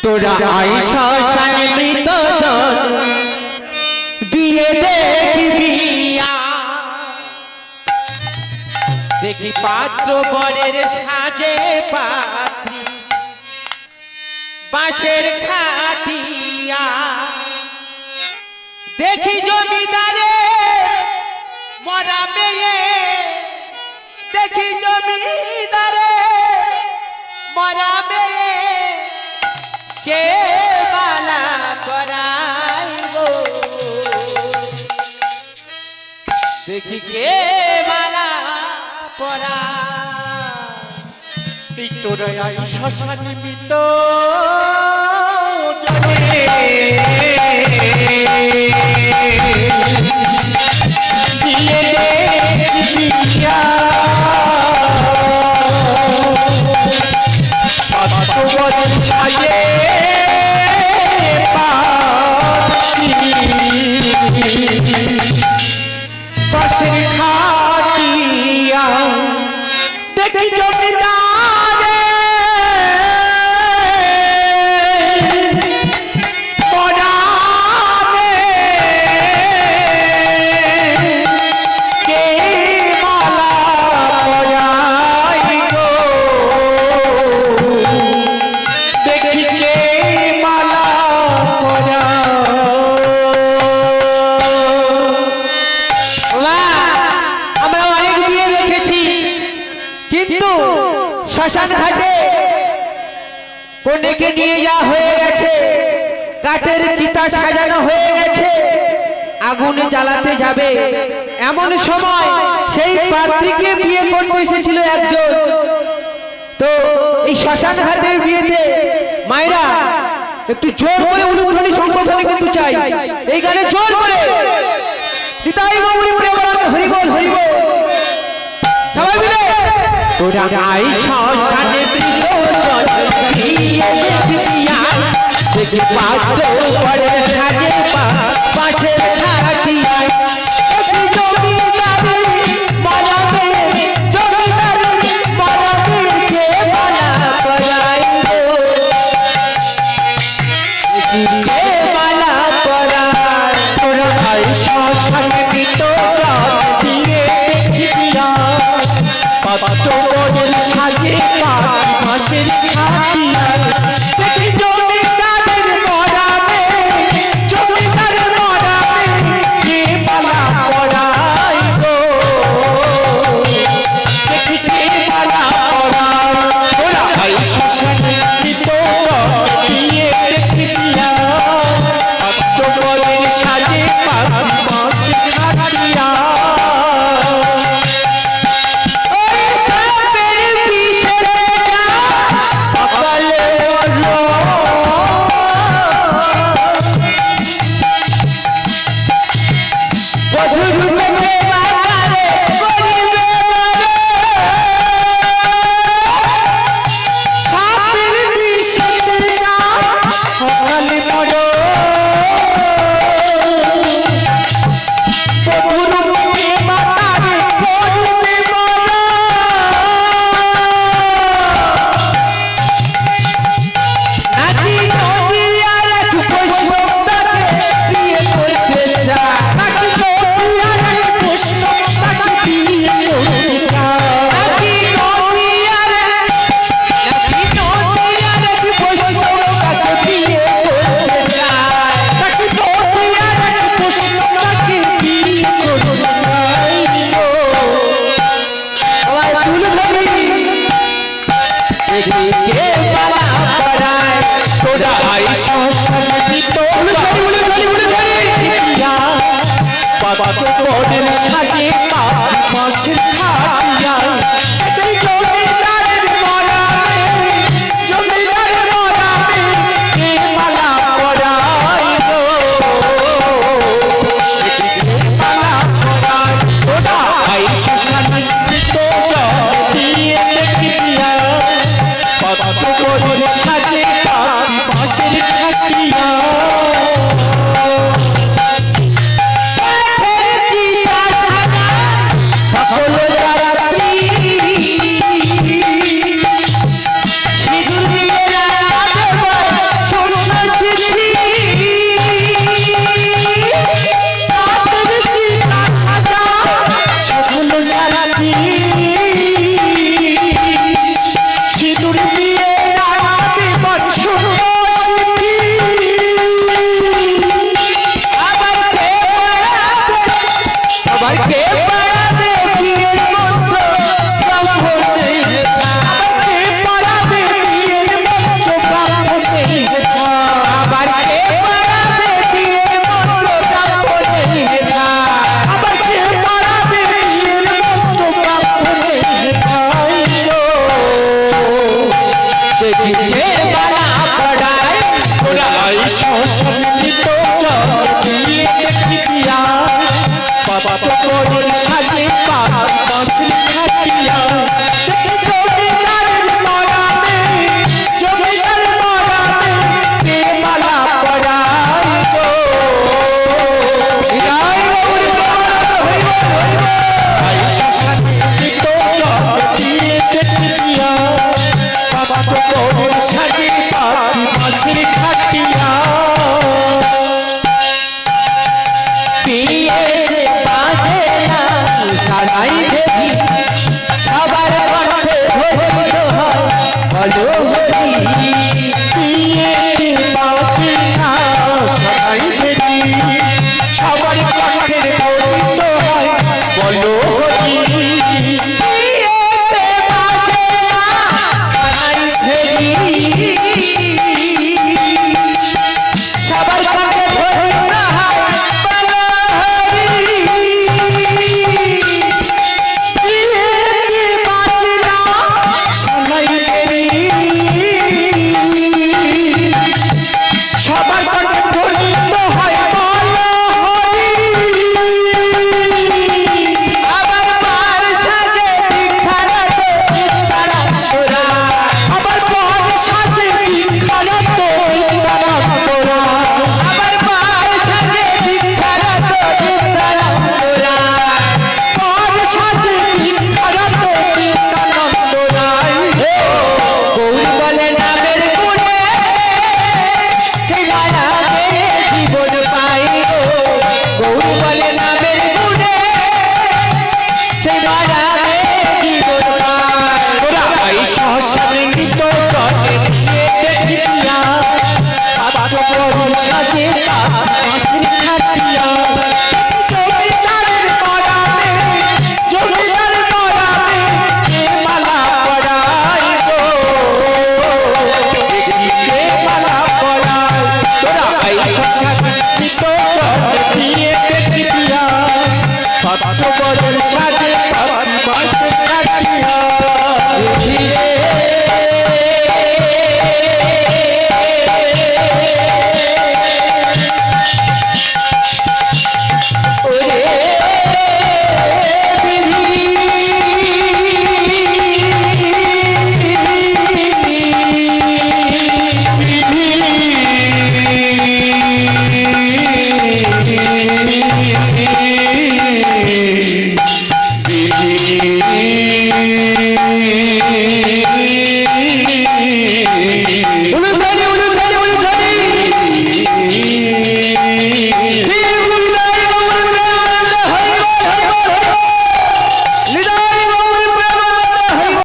তোরা আয়সা শান মৃত জন বিয়ে দেখবি দেখি পাত্র বরের সাজে পাত্রী বাঁশের খাটিয়া দেখি জমিদারে মরা মেয়ে দেখি জমিদারে মরা মেয়ে কে বালা করাইব দেখি কে বালা পরা তোরা আইসা শানিমিত জানে দিয়ে দেখিয়া তোমার ছায়ে পাশের খাটিয়া দেখি জমিদারে মরাবে কে মালা পরাই গো দেখি কে মালা পরাই আমরা অনেক বিয়ে দেখেছি কিন্তু শ্মশান ঘাটে কনেকে নিয়ে যাওয়া হয়ে গেছে কাঠের চিতা সাজানো হয়ে গেছে আগুনে জ্বালাতে যাবে এমন সময় সেই পাত্রীকে বিয়ে করতে এসেছিল একজন তো এই শ্মশান ঘাটের বিয়েতে মায়েরা একটু জোর করে উলুধ্বনি শঙ্খধ্বনি কিন্তু চাই এই গানে জোর করে নিতাই গৌরী প্রেমানন্দ হরি বল সবাই মিলে তোরা আয়সা শানে মৃত জন বিয়ে দেখবিয়া দেখি পাত্র বরের সাজে পাশের খাটিয়া দেখি জমিদারে মরাবে জমিদারে মরাবে কে বালা করাইব দেখি কে বালা করাই তোরা আইসা শানিমিত দিয়ে দেখিয়া পাত্র বরের সাজে পাশের খাটিয়া দেখি জমিদারের মরাবে জমিদারের মরাবে কে বালা পরাই গো দেখি কে বালা পরাই তোরা আইসা শানিমিত দিয়ে দেখিয়া পাত্র বরের সাজে পাশের খাটিয়া ওই সাপের বিষেতে যা পাত্রপরের সাজে বাঁশরি খাটিয়া জমিদারের মরামে জমিদার মরামে কে মালা পরাই গো ভাই শ্মশানে নিত জল দিয়ে দেখিয়া পাত্রপরের সাজে বাঁশরি খাটিয়া বিয়ের বাজে না সারাই দেবী সবার কণ্ঠে ধ্বনিত হয় বলো হরি বিয়ের বাজে না সবাই দেবী সবার কণ্ঠের ধ্বনিত হয় বলো হরি বিয়েতে বাজে না সারাই দেবী সবার কণ্ঠে ধ্বনিত হয় বলো হরি বিয়েতে বাজে না সবাই দেবী সবার কণ্ঠে ধ্বনিত হয় বলো হরি আবার মার সাজে দীক্ষারাতে তারা তোরা আবার পর সাজে বিখ্যাত তারা তোরা আবার মার সাজে দীক্ষারাতে তারা তোরা পর সাজে বিখ্যাত বিখ্যাত তোরাই গৌরী বলে নামের গুণে সেই রাগে জীবন পাই গো গৌরী বলে নামের গুণে সেই রাগে জীবন পাই তোরা এই শ্মশানে নিত জলে দিয়ে দেখিয়া পাত্রপরের সাজে বাঁশরি খাটিয়া জমিদারের মরামে জমিদার মরামে কে মালা পরাই গো কে মালা পরাই তোরা এই শ্মশানে